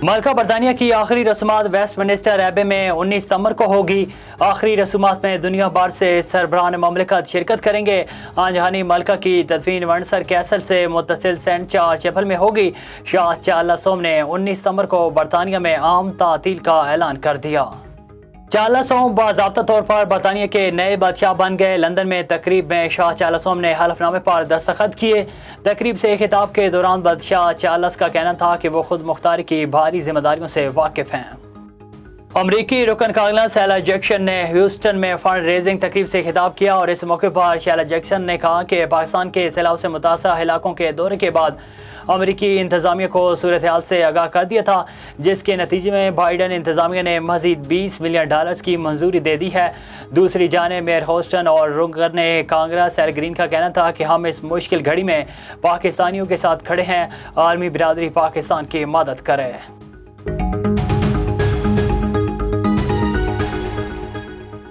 मलका बरतानिया की आखिरी रसूमात वेस्टमिनिस्टर एबे में 19 सितंबर को होगी। आखिरी रसूमात में दुनिया भर से सरबराहान ममलिकत शिरकत करेंगे। आंजहानी मलका की तदफीन विंडसर कैसल से मुत्तसिल सेंट चार्ल्स चैपल में होगी। शाह चार्ल्स ने 19 सितंबर को बरतानिया में आम तातील का ऐलान कर दिया। चार्ल्स बाज़ाब्ता तौर पर बरतानिया के नए बादशाह बन गए। लंदन में तकरीब में शाह चार्ल्स ने हलफनामे पर दस्तखत किए। तकरीब से खिताब के दौरान बादशाह चार्ल्स का कहना था कि वो खुद मुख्तारी की भारी जिम्मेदारियों से वाकिफ हैं। अमरीकी रुकन कांग्रेस शैला जैक्सन ने ह्यूस्टन में फंड रेजिंग तकरीब से खिताब किया और इस मौके पर शैला जैक्सन ने कहा कि पाकिस्तान के सैलाब से मुतासर इलाकों के दौरे के बाद अमरीकी इंतजामिया को सूरत हाल से आगाह कर दिया था, जिसके नतीजे में बाइडन इंतजामिया ने मजीद $20 मिलियन की मंजूरी दे दी है। दूसरी जाने मेयर ह्यूस्टन और रुकन कांग्रेस एल ग्रीन का कहना था कि हम इस मुश्किल घड़ी में पाकिस्तानियों के साथ खड़े हैं। आलमी बिरादरी पाकिस्तान की मदद करे।